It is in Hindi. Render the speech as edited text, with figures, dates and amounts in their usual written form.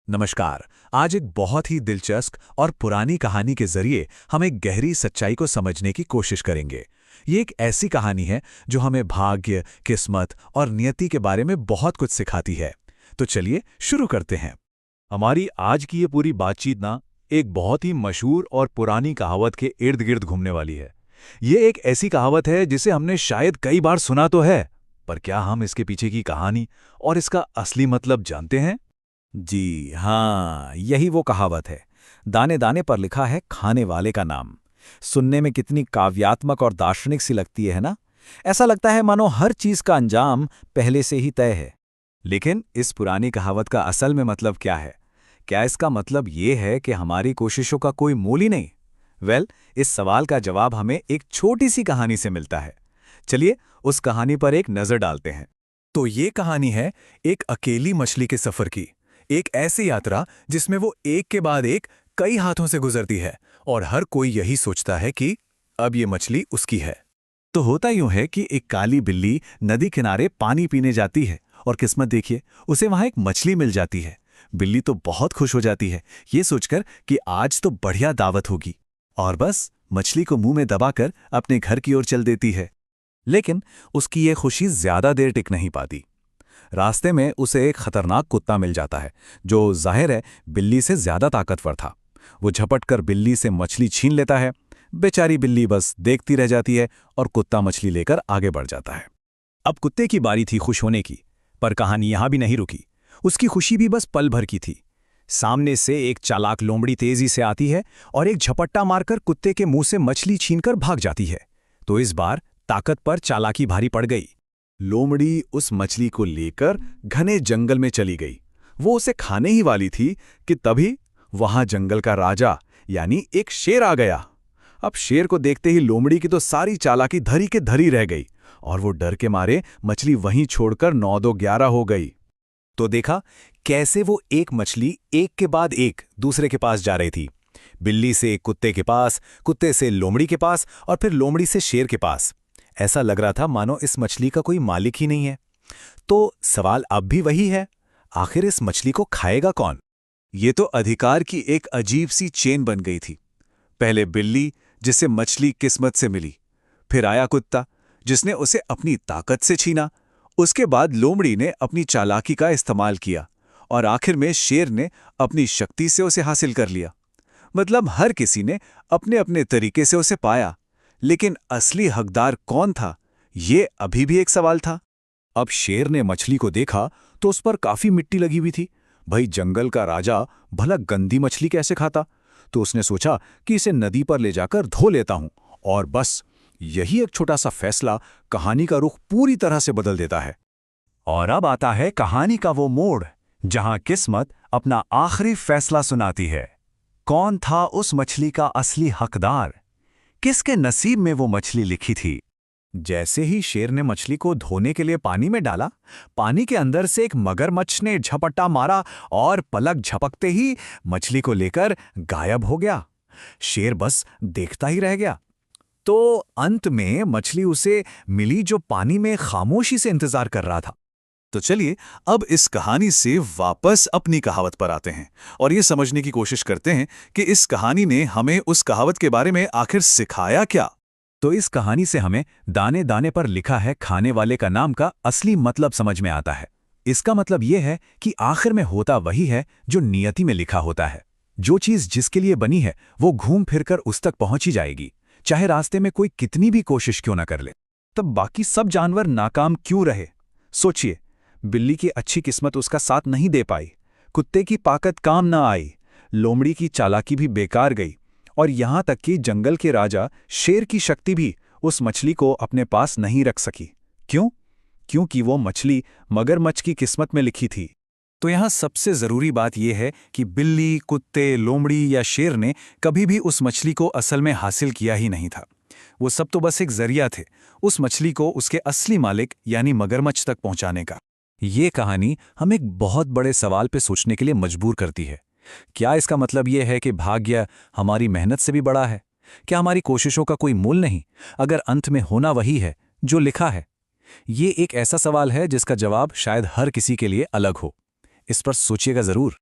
नमस्कार। आज एक बहुत ही दिलचस्प और पुरानी कहानी के जरिए हम एक गहरी सच्चाई को समझने की कोशिश करेंगे। ये एक ऐसी कहानी है जो हमें भाग्य, किस्मत और नियति के बारे में बहुत कुछ सिखाती है। तो चलिए शुरू करते हैं। हमारी आज की ये पूरी बातचीत ना एक बहुत ही मशहूर और पुरानी कहावत के इर्द गिर्द घूमने वाली है। ये एक ऐसी कहावत है जिसे हमने शायद कई बार सुना तो है, पर क्या हम इसके पीछे की कहानी और इसका असली मतलब जानते हैं? जी हाँ, यही वो कहावत है। दाने दाने पर लिखा है खाने वाले का नाम। सुनने में कितनी काव्यात्मक और दार्शनिक सी लगती है ना। ऐसा लगता है मानो हर चीज का अंजाम पहले से ही तय है। लेकिन इस पुरानी कहावत का असल में मतलब क्या है? क्या इसका मतलब ये है कि हमारी कोशिशों का कोई मोल ही नहीं? इस सवाल का जवाब हमें एक छोटी सी कहानी से मिलता है। चलिए उस कहानी पर एक नजर डालते हैं। तो ये कहानी है एक अकेली मछली के सफर की। एक ऐसी यात्रा जिसमें वो एक के बाद एक कई हाथों से गुजरती है और हर कोई यही सोचता है कि अब ये मछली उसकी है। तो होता यूं है कि एक काली बिल्ली नदी किनारे पानी पीने जाती है और किस्मत देखिए, उसे वहां एक मछली मिल जाती है। बिल्ली तो बहुत खुश हो जाती है ये सोचकर कि आज तो बढ़िया दावत होगी, और बस मछली को मुंह में दबाकर अपने घर की ओर चल देती है। लेकिन उसकी ये खुशी ज्यादा देर टिक नहीं पाती। रास्ते में उसे एक खतरनाक कुत्ता मिल जाता है जो जाहिर है बिल्ली से ज्यादा ताकतवर था। वो झपटकर बिल्ली से मछली छीन लेता है। बेचारी बिल्ली बस देखती रह जाती है और कुत्ता मछली लेकर आगे बढ़ जाता है। अब कुत्ते की बारी थी खुश होने की, पर कहानी यहां भी नहीं रुकी। उसकी खुशी भी बस पल भर की थी। सामने से एक चालाक लोमड़ी तेजी से आती है और एक झपट्टा मारकर कुत्ते के मुंह से मछली छीनकर भाग जाती है। तो इस बार ताकत पर चालाकी भारी पड़ गई। लोमड़ी उस मछली को लेकर घने जंगल में चली गई। वो उसे खाने ही वाली थी कि तभी वहां जंगल का राजा यानी एक शेर आ गया। अब शेर को देखते ही लोमड़ी की तो सारी चालाकी धरी के धरी रह गई और वो डर के मारे मछली वहीं छोड़कर 9-2-11 हो गई। तो देखा कैसे वो एक मछली एक के बाद एक दूसरे के पास जा रही थी। बिल्ली से कुत्ते के पास, कुत्ते से लोमड़ी के पास और फिर लोमड़ी से शेर के पास। ऐसा लग रहा था मानो इस मछली का कोई मालिक ही नहीं है। तो सवाल अब भी वही है, आखिर इस मछली को खाएगा कौन? ये तो अधिकार की एक अजीब सी चेन बन गई थी। पहले बिल्ली जिसे मछली किस्मत से मिली, फिर आया कुत्ता जिसने उसे अपनी ताकत से छीना, उसके बाद लोमड़ी ने अपनी चालाकी का इस्तेमाल किया और आखिर में शेर ने अपनी शक्ति से उसे हासिल कर लिया। मतलब हर किसी ने अपने अपने तरीके से उसे पाया, लेकिन असली हकदार कौन था, ये अभी भी एक सवाल था। अब शेर ने मछली को देखा तो उस पर काफी मिट्टी लगी हुई थी। भाई जंगल का राजा भला गंदी मछली कैसे खाता? तो उसने सोचा कि इसे नदी पर ले जाकर धो लेता हूं, और बस यही एक छोटा सा फैसला कहानी का रुख पूरी तरह से बदल देता है। और अब आता है कहानी का वो मोड़ जहां किस्मत अपना आखिरी फैसला सुनाती है। कौन था उस मछली का असली हकदार? किसके नसीब में वो मछली लिखी थी? जैसे ही शेर ने मछली को धोने के लिए पानी में डाला, पानी के अंदर से एक मगरमच्छ ने झपट्टा मारा और पलक झपकते ही मछली को लेकर गायब हो गया। शेर बस देखता ही रह गया। तो अंत में मछली उसे मिली जो पानी में खामोशी से इंतजार कर रहा था। तो चलिए अब इस कहानी से वापस अपनी कहावत पर आते हैं और ये समझने की कोशिश करते हैं कि इस कहानी ने हमें उस कहावत के बारे में आखिर सिखाया क्या। तो इस कहानी से हमें दाने दाने पर लिखा है खाने वाले का नाम का असली मतलब समझ में आता है। इसका मतलब यह है कि आखिर में होता वही है जो नियति में लिखा होता है। जो चीज जिसके लिए बनी है वो घूम फिरकर उस तक पहुंच ही जाएगी, चाहे रास्ते में कोई कितनी भी कोशिश क्यों ना कर ले। तब बाकी सब जानवर नाकाम क्यों रहे? सोचिए, बिल्ली की अच्छी किस्मत उसका साथ नहीं दे पाई, कुत्ते की ताकत काम ना आई, लोमड़ी की चालाकी भी बेकार गई, और यहां तक कि जंगल के राजा शेर की शक्ति भी उस मछली को अपने पास नहीं रख सकी। क्यों? क्योंकि वो मछली मगरमच्छ की किस्मत में लिखी थी। तो यहां सबसे जरूरी बात यह है कि बिल्ली, कुत्ते, लोमड़ी या शेर ने कभी भी उस मछली को असल में हासिल किया ही नहीं था। वो सब तो बस एक जरिया थे उस मछली को उसके असली मालिक यानी मगरमच्छ तक पहुंचाने का। ये कहानी हमें एक बहुत बड़े सवाल पे सोचने के लिए मजबूर करती है। क्या इसका मतलब यह है कि भाग्य हमारी मेहनत से भी बड़ा है? क्या हमारी कोशिशों का कोई मूल नहीं, अगर अंत में होना वही है जो लिखा है? ये एक ऐसा सवाल है जिसका जवाब शायद हर किसी के लिए अलग हो। इस पर सोचिएगा जरूर।